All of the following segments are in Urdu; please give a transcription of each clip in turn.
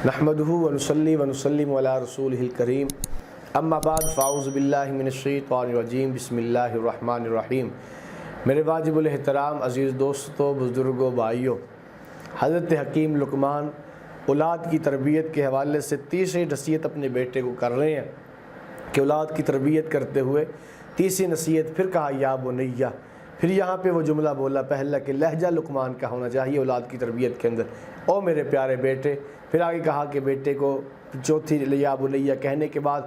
نحمدہ ونصلی ونسلم علی رسولہ الکریم اما بعد فاعوذ باللہ من الشیطان الرجیم بسم اللہ الرحمن الرحیم۔ میرے واجب الاحترام عزیز دوستو، بزرگوں، بھائیوں، حضرت حکیم لقمان اولاد کی تربیت کے حوالے سے تیسری نصیحت اپنے بیٹے کو کر رہے ہیں کہ اولاد کی تربیت کرتے ہوئے تیسری نصیحت پھر کہا یا بنیہ، پھر یہاں پہ وہ جملہ بولا پہلا کہ لہجہ لقمان کا ہونا چاہیے اولاد کی تربیت کے اندر، او میرے پیارے بیٹے۔ پھر آگے کہا کہ بیٹے کو چوتھی یا بنیہ کہنے کے بعد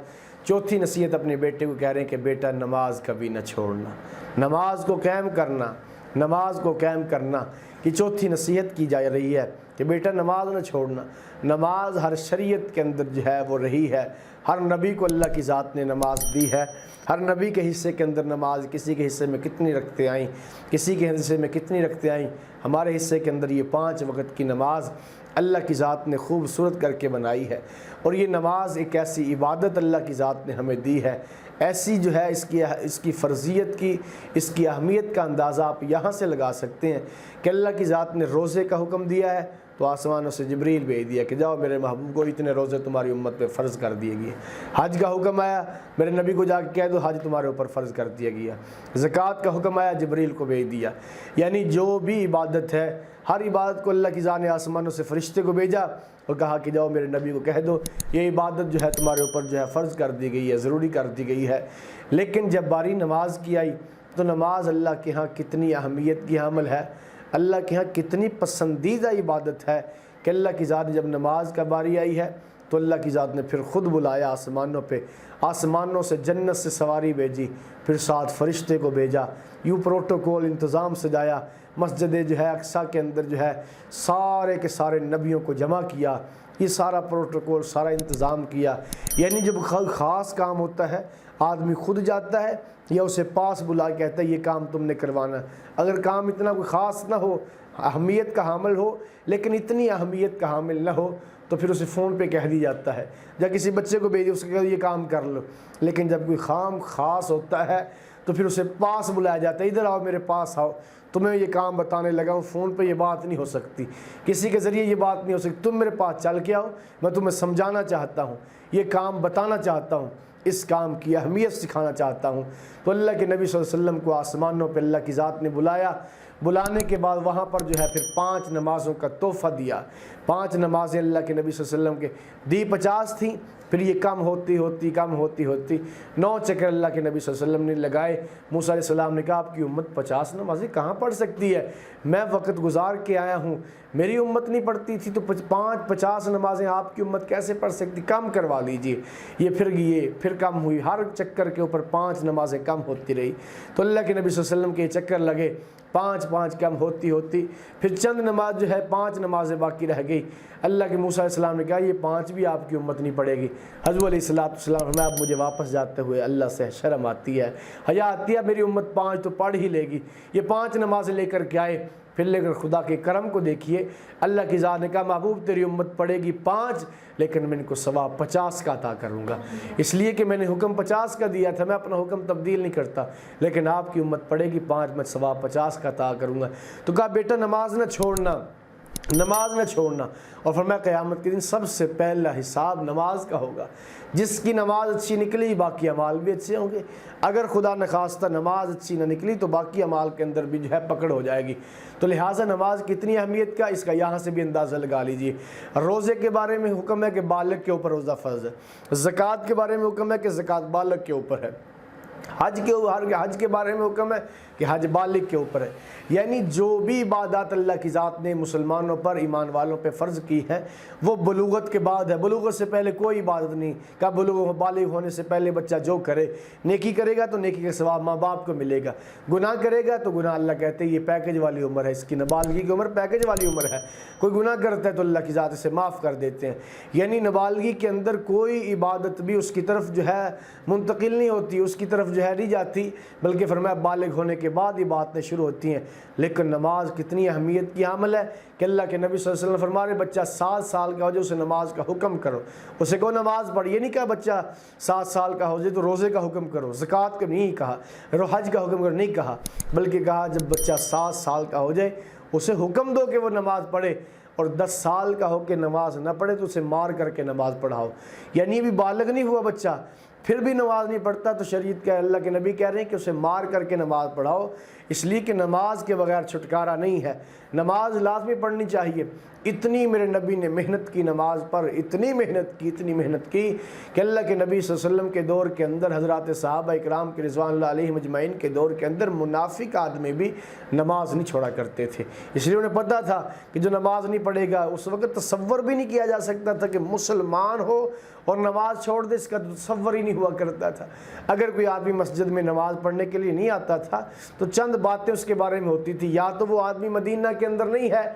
چوتھی نصیحت اپنے بیٹے کو کہہ رہے ہیں کہ بیٹا نماز کبھی نہ چھوڑنا، نماز کو قائم کرنا، نماز کو قائم کرنا کی چوتھی نصیحت کی جا رہی ہے کہ بیٹا نماز نہ چھوڑنا۔ نماز ہر شریعت کے اندر جو ہے وہ رہی ہے، ہر نبی کو اللہ کی ذات نے نماز دی ہے، ہر نبی کے حصے کے اندر نماز کسی کے حصے میں کتنی رکھتے آئیں، کسی کے حصے میں کتنی رکھتے آئیں۔ ہمارے حصے کے اندر یہ 5 وقت کی نماز اللہ کی ذات نے خوبصورت کر کے بنائی ہے، اور یہ نماز ایک ایسی عبادت اللہ کی ذات نے ہمیں دی ہے، ایسی جو ہے اس کی فرضیت کی، اس کی اہمیت کا اندازہ آپ یہاں سے لگا سکتے ہیں کہ اللہ کی ذات نے روزے کا حکم دیا ہے تو آسمانوں سے جبریل بھیج دیا کہ جاؤ میرے محبوب کو اتنے روزے تمہاری امت پہ فرض کر دیے گئے۔ حج کا حکم آیا، میرے نبی کو جا کے کہہ دو حج تمہارے اوپر فرض کر دیا گیا۔ زکوٰۃ کا حکم آیا، جبریل کو بھیج دیا۔ یعنی جو بھی عبادت ہے، ہر عبادت کو اللہ کی ذات نے آسمانوں سے فرشتے کو بھیجا اور کہا کہ جاؤ میرے نبی کو کہہ دو یہ عبادت جو ہے تمہارے اوپر جو ہے فرض کر دی گئی ہے، ضروری کر دی گئی ہے۔ لیکن جب باری نماز کی آئی تو نماز اللہ کے ہاں کتنی اہمیت کی حامل ہے، اللہ کے ہاں کتنی پسندیدہ عبادت ہے کہ اللہ کی ذات جب نماز کا باری آئی ہے تو اللہ کی ذات نے پھر خود بلایا آسمانوں پہ، آسمانوں سے جنت سے سواری بھیجی، پھر 7 فرشتے کو بھیجا، یوں پروٹوکول انتظام سجایا، مسجد جو ہے اقصیٰ کے اندر جو ہے سارے کے سارے نبیوں کو جمع کیا، یہ سارا پروٹوکول سارا انتظام کیا۔ یعنی جب خاص کام ہوتا ہے آدمی خود جاتا ہے یا اسے پاس بلا کے کہتا ہے یہ کام تم نے کروانا۔ اگر کام اتنا کوئی خاص نہ ہو، اہمیت کا حامل ہو، لیکن اتنی اہمیت کا حامل نہ ہو تو پھر اسے فون پہ کہہ دی جاتا ہے، یا کسی بچے کو بھیجے اس کو یہ کام کر لو۔ لیکن جب کوئی کام خاص ہوتا ہے تو پھر اسے پاس بلایا جاتا ہے، ادھر آؤ میرے پاس آؤ، تمہیں یہ کام بتانے لگا ہوں، فون پہ یہ بات نہیں ہو سکتی، کسی کے ذریعے یہ بات نہیں ہو سکتی، تم میرے پاس چل کے آؤ، میں تمہیں سمجھانا چاہتا ہوں، یہ کام بتانا چاہتا ہوں، اس کام کی اہمیت سکھانا چاہتا ہوں۔ تو اللہ کے نبی صلی اللہ علیہ وسلم کو آسمانوں پہ اللہ کی ذات نے بلایا، بلانے کے بعد وہاں پر جو ہے پھر 5 نمازوں کا تحفہ دیا۔ 5 نمازیں اللہ کے نبی صلی اللہ علیہ وسلم کے دی 50 تھیں، پھر یہ کم ہوتی 9 چکر اللہ کے نبی صلی اللہ علیہ وسلم نے لگائے۔ موسیٰ علیہ السلام نے کہا آپ کی امت 50 نمازیں کہاں پڑھ سکتی ہے، میں وقت گزار کے آیا ہوں، میری امت نہیں پڑھتی تھی تو 50 نمازیں آپ کی امت کیسے پڑھ سکتی، کم کروا لیجئے۔ یہ پھر کم ہوئی، ہر چکر کے اوپر 5 نمازیں کم ہوتی رہی۔ تو اللہ کے نبی صلی اللہ علیہ وسلم کے یہ چکر لگے، 5 کم ہوتی پھر چند نماز جو ہے 5 نمازیں باقی رہ گئی۔ اللہ کے موسیٰ علیہ السلام نے کہا یہ 5 بھی آپ کی امت نہیں پڑھے گی۔ حضرت علیہ السلام فرمایا اب مجھے واپس جاتے ہوئے اللہ سے شرم آتی ہے، حیا آتی ہے، میری امت 5 تو پڑھ ہی لے گی۔ یہ 5 نمازیں لے کر کے آئے، پھر لے کر خدا کے کرم کو دیکھیے، اللہ کی ذات نے کہا محبوب تیری امت پڑھے گی 5، لیکن میں ان کو ثواب 50 کا عطا کروں گا، اس لیے کہ میں نے حکم 50 کا دیا تھا، میں اپنا حکم تبدیل نہیں کرتا، لیکن آپ کی امت پڑھے گی 5، میں ثواب 50 کا عطا کروں گا۔ تو کہا بیٹا نماز نہ چھوڑنا، نماز نہ چھوڑنا، اور فرمایا قیامت کے دن سب سے پہلا حساب نماز کا ہوگا۔ جس کی نماز اچھی نکلی باقی اعمال بھی اچھے ہوں گے، اگر خدا نخواستہ نماز اچھی نہ نکلی تو باقی اعمال کے اندر بھی جو ہے پکڑ ہو جائے گی۔ تو لہٰذا نماز کتنی اہمیت کا اس کا یہاں سے بھی اندازہ لگا لیجئے۔ روزے کے بارے میں حکم ہے کہ بالغ کے اوپر روزہ فرض ہے، زکوٰۃ کے بارے میں حکم ہے کہ زکوٰۃ بالغ کے اوپر ہے، حج کے بارے میں حکم ہے کہ حج بالغ کے اوپر ہے۔ یعنی جو بھی عبادات اللہ کی ذات نے مسلمانوں پر، ایمان والوں پہ فرض کی ہے وہ بلوغت کے بعد ہے، بلوغت سے پہلے کوئی عبادت نہیں۔ کہ بالغ ہونے سے پہلے بچہ جو کرے، نیکی کرے گا تو نیکی کا ثواب ماں باپ کو ملے گا، گناہ کرے گا تو گناہ اللہ کہتے ہیں یہ پیکج والی عمر ہے، اس کی نابالغی کی عمر پیکج والی عمر ہے، کوئی گناہ کرتا ہے تو اللہ کی ذات اسے معاف کر دیتے ہیں۔ یعنی نابالغی کے اندر کوئی عبادت بھی اس کی طرف جو ہے منتقل نہیں ہوتی، اس کی طرف جو ہے نہیں جاتی، بلکہ فرمایا بالغ ہونے کے بعد یہ باتیں شروع ہوتی ہیں۔ لیکن نماز کتنی اہمیت کی حامل ہے کہ اللہ کے نبی صلی اللہ علیہ وسلم فرما رہے بچہ 7 سال کا ہو جائے اسے نماز کا حکم کرو، اسے کہو نماز پڑھ۔ یہ نہیں کہا بچہ 7 سال کا ہو جائے تو روزے کا حکم کرو، زکوٰۃ کا نہیں کہا، حج کا حکم کرو نہیں کہا، بلکہ کہا جب بچہ 7 سال کا ہو جائے اسے حکم دو کہ وہ نماز پڑھے، اور 10 سال کا ہو کے نماز نہ پڑھے تو اسے مار کر کے نماز پڑھاؤ، یعنی بھی بالغ نہیں ہوا بچہ پھر بھی نماز نہیں پڑھتا تو شریعت کا اللہ کے نبی کہہ رہے ہیں کہ اسے مار کر کے نماز پڑھاؤ، اس لیے کہ نماز کے بغیر چھٹکارا نہیں ہے، نماز لازمی پڑھنی چاہیے۔ اتنی میرے نبی نے محنت کی نماز پر، اتنی محنت کی کہ اللہ کے نبی صلی اللہ علیہ وسلم کے دور کے اندر حضرات صحابہ اکرام کے رضوان اللہ علیہم اجمعین کے دور کے اندر منافق آدمی بھی نماز نہیں چھوڑا کرتے تھے، اس لیے انہیں پتہ تھا کہ جو نماز نہیں پڑھے گا، اس وقت تصور بھی نہیں کیا جا سکتا تھا کہ مسلمان ہو اور نماز چھوڑ دے، اس کا تصور ہی نہیں ہوا کرتا تھا۔ اگر کوئی آدمی مسجد میں نماز پڑھنے کے لیے نہیں آتا تھا تو چند باتیں اس کے بارے میں ہوتی تھی، یا تو وہ آدمی مدینہ کے اندر نہیں ہے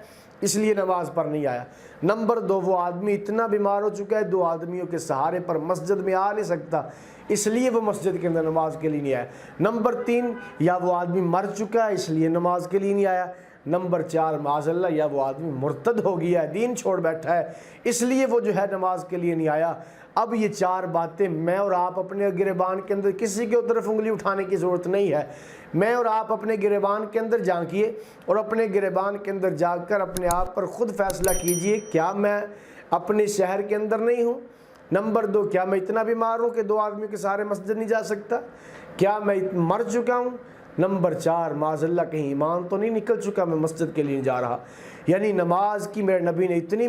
اس لیے نماز پر نہیں آیا، نمبر 2 وہ آدمی اتنا بیمار ہو چکا ہے 2 آدمیوں کے سہارے پر مسجد میں آ نہیں سکتا اس لیے وہ مسجد کے اندر نماز کے لیے نہیں آیا، نمبر 3 یا وہ آدمی مر چکا ہے اس لیے نماز کے لیے نہیں آیا، نمبر 4 معاذ اللہ یا وہ آدمی مرتد ہو گیا ہے، دین چھوڑ بیٹھا ہے اس لیے وہ جو ہے نماز کے لیے نہیں آیا۔ اب یہ 4 باتیں میں اور آپ اپنے گریبان کے اندر کسی کے طرف انگلی اٹھانے کی ضرورت نہیں ہے، میں اور آپ اپنے گریبان کے اندر جھانکیے اور اپنے گریبان کے اندر جا کر اپنے آپ پر خود فیصلہ کیجئے، کیا میں اپنے شہر کے اندر نہیں ہوں؟ نمبر 2 کیا میں اتنا بیمار ہوں کہ 2 آدمیوں کے سارے مسجد نہیں جا سکتا؟ کیا میں مر چکا ہوں؟ نمبر 4 معاذ اللہ کہیں ایمان تو نہیں نکل چکا میں مسجد کے لیے جا رہا؟ یعنی نماز کی میرے نبی نے اتنی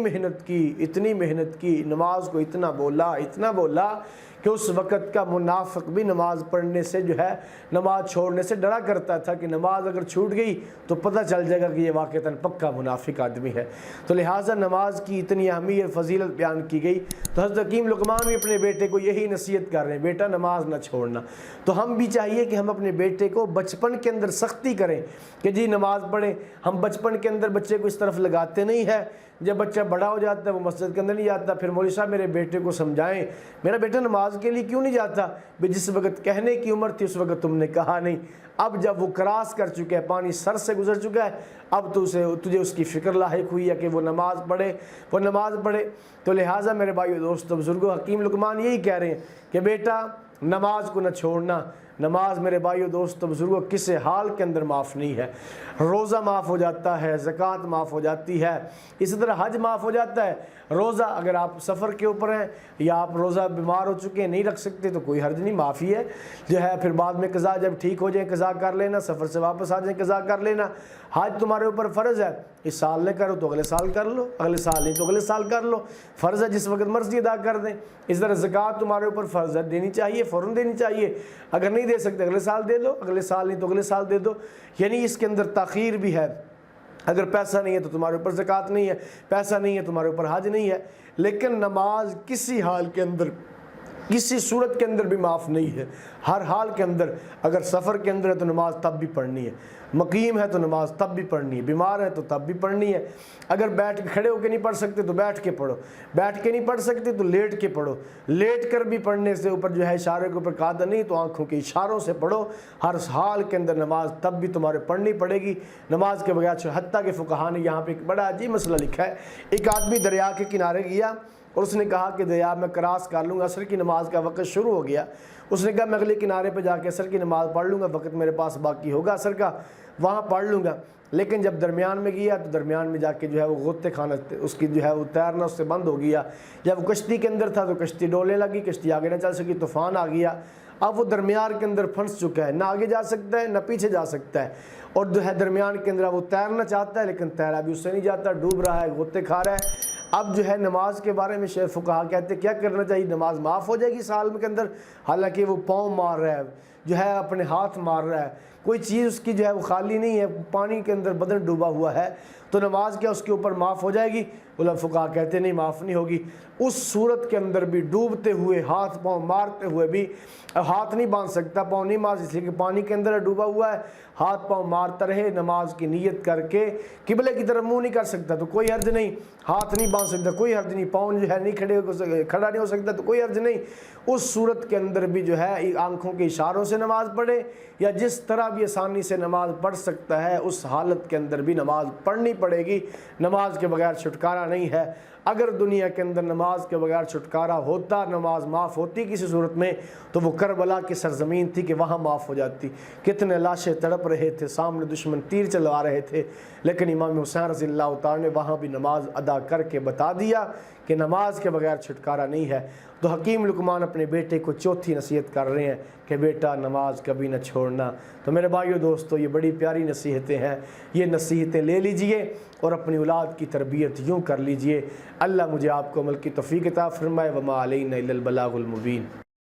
محنت کی، نماز کو اتنا بولا کہ اس وقت کا منافق بھی نماز پڑھنے سے جو ہے نماز چھوڑنے سے ڈرا کرتا تھا کہ نماز اگر چھوٹ گئی تو پتہ چل جائے گا کہ یہ واقعتاً پکا منافق آدمی ہے۔ تو لہٰذا نماز کی اتنی اہمیت فضیلت بیان کی گئی، تو حضرت حکیم لقمان بھی اپنے بیٹے کو یہی نصیحت کر رہے ہیں، بیٹا نماز نہ چھوڑنا۔ تو ہم بھی چاہیے کہ ہم اپنے بیٹے کو بچپن کے اندر سختی کریں کہ جی نماز پڑھیں، ہم بچپن کے اندر بچے کو اس طرف لگاتے نہیں ہیں، جب بچہ بڑا ہو جاتا ہے وہ مسجد کے اندر نہیں جاتا، پھر مولوی صاحب میرے بیٹے کو سمجھائیں، میرا بیٹا نماز کے لیے کیوں نہیں جاتا؟ بھئی جس وقت کہنے کی عمر تھی اس وقت تم نے کہا نہیں، اب جب وہ کراس کر چکا ہے، پانی سر سے گزر چکا ہے، اب تجھے اس کی فکر لاحق ہوئی ہے کہ وہ نماز پڑھے۔ تو لہٰذا میرے بھائیو دوستو بزرگوں، حکیم لقمان یہی کہہ رہے ہیں کہ بیٹا نماز کو نہ چھوڑنا۔ نماز میرے بھائیو دوستو بزرگوں کسی حال کے اندر معاف نہیں ہے، روزہ معاف ہو جاتا ہے، زکوٰۃ معاف ہو جاتی ہے، اسی طرح حج معاف ہو جاتا ہے۔ روزہ اگر آپ سفر کے اوپر ہیں یا آپ روزہ بیمار ہو چکے ہیں نہیں رکھ سکتے تو کوئی حرج نہیں، معافی ہے، جو ہے پھر بعد میں قضا جب ٹھیک ہو جائیں قضا کر لینا، سفر سے واپس آ جائیں قضا کر لینا۔ حج تمہارے اوپر فرض ہے، اس سال نہ کرو تو اگلے سال کر لو، اگلے سال نہیں تو اگلے سال کر لو، فرض ہے جس وقت مرضی ادا کر دیں۔ اس طرح زکوٰۃ تمہارے اوپر فرض ہے، دینی چاہیے، فوراً دینی چاہیے، اگر نہیں دے سکتے اگلے سال دے لو، اگلے سال نہیں تو اگلے سال دے دو، یعنی اس کے اندر تاخیر بھی ہے۔ اگر پیسہ نہیں ہے تو تمہارے اوپر زکوٰۃ نہیں ہے، پیسہ نہیں ہے تمہارے اوپر حج نہیں ہے۔ لیکن نماز کسی حال کے اندر، کسی صورت کے اندر بھی معاف نہیں ہے، ہر حال کے اندر۔ اگر سفر کے اندر ہے تو نماز تب بھی پڑھنی ہے، مقیم ہے تو نماز تب بھی پڑھنی ہے، بیمار ہے تو تب بھی پڑھنی ہے۔ اگر بیٹھ کے کھڑے ہو کے نہیں پڑھ سکتے تو بیٹھ کے پڑھو، بیٹھ کے نہیں پڑھ سکتے تو لیٹ کے پڑھو، لیٹ کر بھی پڑھنے سے اوپر جو ہے اشارے کے اوپر قاعدہ نہیں تو آنکھوں کے اشاروں سے پڑھو۔ ہر حال کے اندر نماز تب بھی تمہارے پڑھنی پڑے گی، نماز کے بغیر۔ حتیٰ کہ فقہا نے یہاں پہ ایک بڑا عجیب مسئلہ لکھا ہے، ایک آدمی دریا کے کنارے گیا اور اس نے کہا کہ دریا میں کراس کر لوں گا، عصر کی نماز کا وقت شروع ہو گیا، اس نے کہا میں اگلے کنارے پہ جا کے عصر کی نماز پڑھ لوں گا، وقت میرے پاس باقی ہوگا عصر کا، وہاں پڑھ لوں گا۔ لیکن جب درمیان میں گیا تو درمیان میں جا کے جو ہے وہ غوطے خانہ اس کی جو ہے وہ تیرنا اس سے بند ہو گیا۔ جب وہ کشتی کے اندر تھا تو کشتی ڈولنے لگی، کشتی آگے نہ چل سکی، طوفان آ گیا، اب وہ درمیان کے اندر پھنس چکا ہے، نہ آگے جا سکتا ہے نہ پیچھے جا سکتا ہے، اور جو ہے درمیان کے اندر وہ تیرنا چاہتا ہے لیکن تیرا بھی اس سے نہیں جاتا، ڈوب رہا ہے، غوطے کھا رہا ہے۔ اب جو ہے نماز کے بارے میں شیخ فقہا کہتے ہیں کیا کرنا چاہیے؟ نماز معاف ہو جائے گی سال کے اندر، حالانکہ وہ پاؤں مار رہا ہے، جو ہے اپنے ہاتھ مار رہا ہے، کوئی چیز اس کی جو ہے وہ خالی نہیں ہے، پانی کے اندر بدن ڈوبا ہوا ہے، تو نماز کیا اس کے اوپر معاف ہو جائے گی؟ علماء فقہا کہتے ہیں نہیں، معاف نہیں ہوگی۔ اس صورت کے اندر بھی ڈوبتے ہوئے، ہاتھ پاؤں مارتے ہوئے بھی، ہاتھ نہیں باندھ سکتا، پاؤں نہیں مار، اس لیے کہ پانی کے اندر ڈوبا ہوا ہے، ہاتھ پاؤں مارتا رہے، نماز کی نیت کر کے قبلے کی طرف منہ نہیں کر سکتا تو کوئی حرج نہیں، ہاتھ نہیں باندھ سکتا کوئی حرج نہیں، پاؤں جو ہے نہیں کھڑا نہیں ہو سکتا تو کوئی حرج نہیں۔ اس صورت کے اندر بھی جو ہے آنکھوں کے اشاروں سے نماز پڑھے، یا جس طرح بھی آسانی سے نماز پڑھ سکتا ہے اس حالت کے اندر بھی نماز پڑھنی پڑے گی، نماز کے بغیر چھٹکارا نہیں ہے۔ اگر دنیا کے اندر نماز کے بغیر چھٹکارا ہوتا، نماز معاف ہوتی کسی صورت میں، تو وہ کربلا کی سرزمین تھی کہ وہاں معاف ہو جاتی۔ کتنے لاشیں تڑپ رہے تھے، سامنے دشمن تیر چلوا رہے تھے، لیکن امام حسین رضی اللہ تعالیٰ نے وہاں بھی نماز ادا کر کے بتا دیا کہ نماز کے بغیر چھٹکارا نہیں ہے۔ تو حکیم لقمان اپنے بیٹے کو چوتھی نصیحت کر رہے ہیں کہ بیٹا نماز کبھی نہ چھوڑنا۔ تو میرے بھائیو دوستو، یہ بڑی پیاری نصیحتیں ہیں، یہ نصیحتیں لے لیجئے اور اپنی اولاد کی تربیت یوں کر لیجئے۔ اللہ مجھے آپ کو عمل کی توفیق عطا فرمائے۔ وما علینا الا البلاغ المبین۔